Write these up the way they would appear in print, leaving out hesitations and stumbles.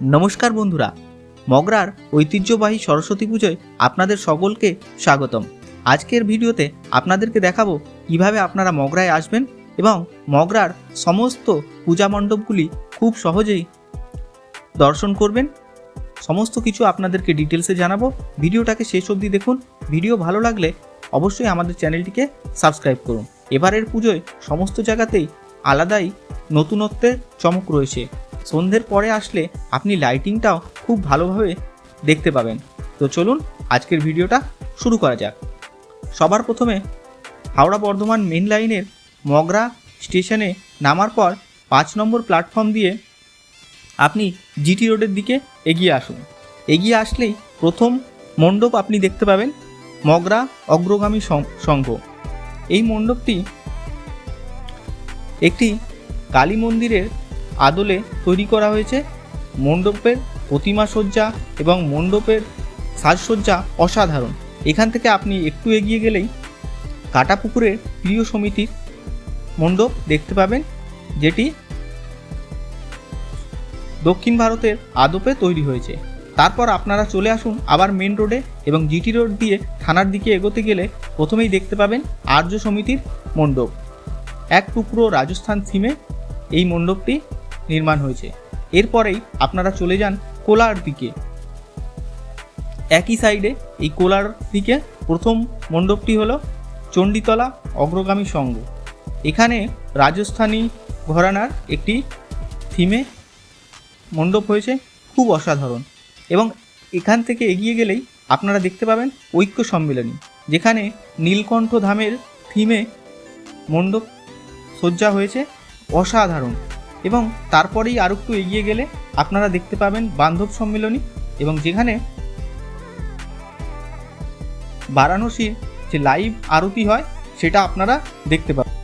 নমস্কার বন্ধুরা, মগরার ঐতিহ্যবাহী সরস্বতী পুজোয় আপনাদের সকলকে স্বাগতম। আজকের ভিডিওতে আপনাদেরকে দেখাবো কিভাবে আপনারা মগরায় আসবেন এবং মগরার সমস্ত পূজা মণ্ডপগুলি খুব সহজেই দর্শন করবেন। সমস্ত কিছু আপনাদেরকে ডিটেলসে জানাবো। ভিডিওটাকে শেষ অবধি দেখুন। ভিডিও ভালো লাগলে অবশ্যই আমাদের চ্যানেলটিকে সাবস্ক্রাইব করুন। এবারের পুজোয় সমস্ত জায়গাতেই আলাদাই নতুনত্বের চমক রয়েছে। সন্ধ্যের পরে আসলে আপনি লাইটিংটাও খুব ভালোভাবে দেখতে পাবেন। তো চলুন আজকের ভিডিওটা শুরু করা যাক। সবার প্রথমে হাওড়া বর্ধমান মেন লাইনের মগরা স্টেশনে নামার পর 5 নম্বর প্ল্যাটফর্ম দিয়ে আপনি জিটি রোডের দিকে এগিয়ে আসুন। এগিয়ে আসলেই প্রথম মণ্ডপ আপনি দেখতে পাবেন মগরা অগ্রগামী সংঘ। এই মণ্ডপটি একটি কালী মন্দিরের আদলে তৈরি করা হয়েছে। মণ্ডপের প্রতিমা সজ্জা এবং মণ্ডপের সাজসজ্জা অসাধারণ। এখান থেকে আপনি একটু এগিয়ে গেলেই কাটাপুকুরের প্রিয় সমিতির মণ্ডপ দেখতে পাবেন, যেটি দক্ষিণ ভারতের আদপে তৈরি হয়েছে। তারপর আপনারা চলে আসুন আবার মেন রোডে এবং জিটি রোড দিয়ে থানার দিকে এগোতে গেলে প্রথমেই দেখতে পাবেন আর্য সমিতির মণ্ডপ। এক টুকরো রাজস্থান থিমে এই মণ্ডপটি নির্মাণ হয়েছে। এরপরেই আপনারা চলে যান কোলার দিকে। একই সাইডে এই কোলার দিকে প্রথম মণ্ডপটি হলো চণ্ডীতলা অগ্রগামী সংঘ। এখানে রাজস্থানী ঘরানার একটি থিমে মণ্ডপ হয়েছে, খুব অসাধারণ। এবং এখান থেকে এগিয়ে গেলেই আপনারা দেখতে পাবেন ঐক্য সম্মেলনী, যেখানে নীলকণ্ঠ ধামের থিমে মণ্ডপ সজ্জা হয়েছে, অসাধারণ। এবং তারপরেই আর একটু এগিয়ে গেলে আপনারা দেখতে পাবেন বান্ধব সম্মেলনী, এবং যেখানে বারাণসীর যে লাইভ আরতি হয় সেটা আপনারা দেখতে পাবেন।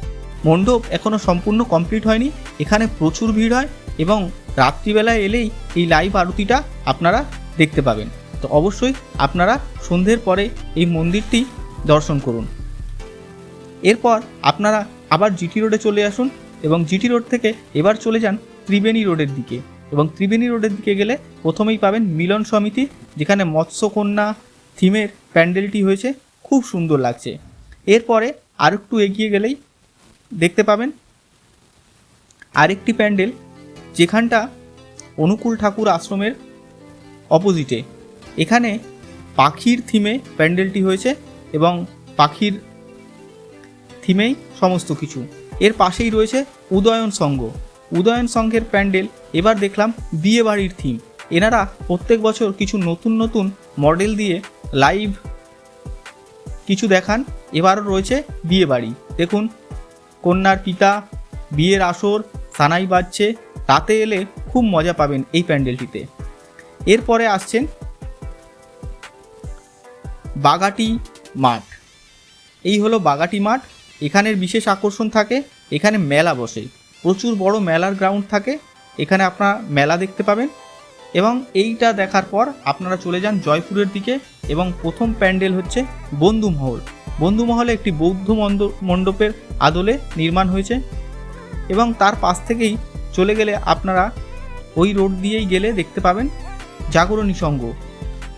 মণ্ডপ এখনও সম্পূর্ণ কমপ্লিট হয়নি, এখানে প্রচুর ভিড় হয় এবং রাত্রিবেলায় এলেই এই লাইভ আরতিটা আপনারা দেখতে পাবেন। তো অবশ্যই আপনারা সন্ধ্যের পরে এই মন্দিরটি দর্শন করুন। এরপর আপনারা আবার জিটি রোডে চলে আসুন এবং জিটি রোড থেকে এবার চলে যান ত্রিবেণী রোডের দিকে। এবং ত্রিবেণী রোডের দিকে গেলে প্রথমেই পাবেন মিলন সমিতি, যেখানে মৎস্যকন্যা থিমের প্যান্ডেলটি হয়েছে, খুব সুন্দর লাগছে। এরপরে আর একটু এগিয়ে গেলেই দেখতে পাবেন আরেকটি প্যান্ডেল, যেখানটা অনুকূল ঠাকুর আশ্রমের অপোজিটে। এখানে পাখির থিমে প্যান্ডেলটি হয়েছে এবং পাখির থিমেই সমস্ত কিছু। এর পাশেই রয়েছে উদয়ন সংঘ। উদয়ন সংঘের প্যান্ডেল এবার দেখলাম বিয়ে বাড়ির থিম। এনারা প্রত্যেক বছর কিছু নতুন নতুন মডেল দিয়ে লাইভ কিছু দেখান। এবারও রয়েছে বিয়ে বাড়ি। দেখুন, কন্যার পিতা, বিয়ের আসর, সানাই বাজছে, তাতে এলে খুব মজা পাবেন এই প্যান্ডেলটিতে। এরপরে আসছেন বাগাটি মাঠ। এই হলো বাগাটি মাঠ। এখানের বিশেষ আকর্ষণ থাকে, এখানে মেলা বসে, প্রচুর বড় মেলার গ্রাউন্ড থাকে। এখানে আপনারা মেলা দেখতে পাবেন। এবং এইটা দেখার পর আপনারা চলে যান জয়পুরের দিকে এবং প্রথম প্যান্ডেল হচ্ছে বন্ধুমহল। বন্ধুমহলে একটি বৌদ্ধ মণ্ডপের আদলে নির্মাণ হয়েছে। এবং তার পাশ থেকেই চলে গেলে আপনারা ওই রোড দিয়েই গেলে দেখতে পাবেন জাগরণী সংঘ।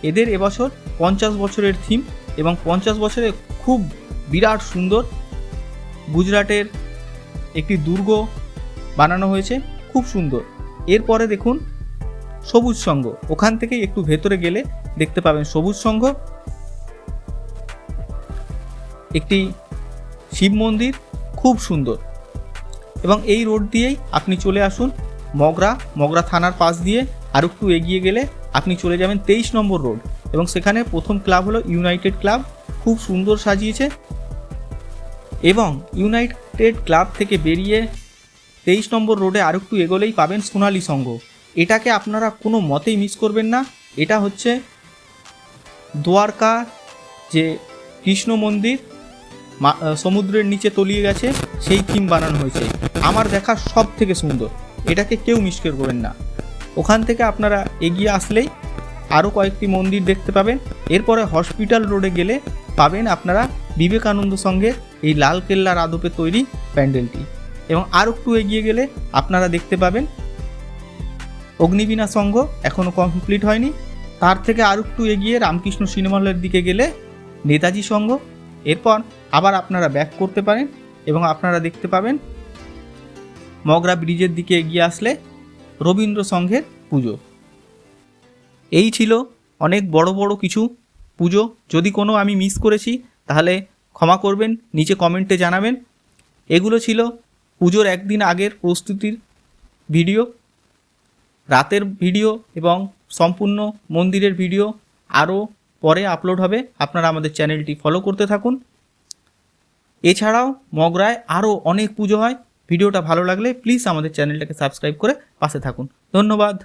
এদের এবছর 50 বছরের থিম এবং 50 বছরে খুব বিরাট সুন্দর গুজরাটের একটি দুর্গ বানানো হয়েছে, খুব সুন্দর। এরপরে দেখুন সবুজ সংঘ। ওখান থেকে একটু ভেতরে গেলে দেখতে পাবেন সবুজ সংঘ, একটি শিব মন্দির, খুব সুন্দর। এবং এই রোড দিয়েই আপনি চলে আসুন মগরা থানার পাশ দিয়ে আর একটু এগিয়ে গেলে আপনি চলে যাবেন 23 নম্বর রোড। এবং সেখানে প্রথম ক্লাব হলো ইউনাইটেড ক্লাব, খুব সুন্দর সাজিয়েছে। এবং ইউনাইটেড ক্লাব থেকে বেরিয়ে 23 নম্বর রোডে আর একটু এগোলেই পাবেন সোনালী সংঘ। এটাকে আপনারা কোনো মতেই মিস করবেন না। এটা হচ্ছে দ্বারকা যে কৃষ্ণ মন্দির সমুদ্রের নিচে তলিয়ে গেছে, সেই থিম বানানো হয়েছে। আমার দেখা সব থেকে সুন্দর, এটাকে কেউ মিস করবেন না। ওখান থেকে আপনারা এগিয়ে আসলেই আরও কয়েকটি মন্দির দেখতে পাবেন। এরপরে হসপিটাল রোডে গেলে পাবেন আপনারা বিবেকানন্দ সংঘের এই লাল কেল্লার আদপে তৈরি প্যান্ডেলটি। এবং আর একটু এগিয়ে গেলে আপনারা দেখতে পাবেন অগ্নিবীণা সংঘ এখনও কমপ্লিট হয়নি। তার থেকে আর একটু এগিয়ে রামকৃষ্ণ সিনেমা হলের দিকে গেলে নেতাজি সংঘ। এরপর আবার আপনারা ব্যাক করতে পারেন এবং আপনারা দেখতে পাবেন মগরা ব্রিজের দিকে এগিয়ে আসলে রবীন্দ্র সংঘের পুজো। এই ছিল অনেক বড় বড় কিছু পুজো। যদি কোনো আমি মিস করেছি তাহলে ক্ষমা করবেন, নিচে কমেন্টে জানাবেন। এগুলো ছিল পুজোর একদিন আগের প্রস্তুতির ভিডিও। রাতের ভিডিও এবং সম্পূর্ণ মন্দিরের ভিডিও আরও পরে আপলোড হবে। আপনারা আমাদের চ্যানেলটি ফলো করতে থাকুন। এছাড়াও মগরায় আরও অনেক পুজো হয়। ভিডিওটা ভালো লাগলে প্লিজ আমাদের চ্যানেলটাকে সাবস্ক্রাইব করে পাশে থাকুন। ধন্যবাদ।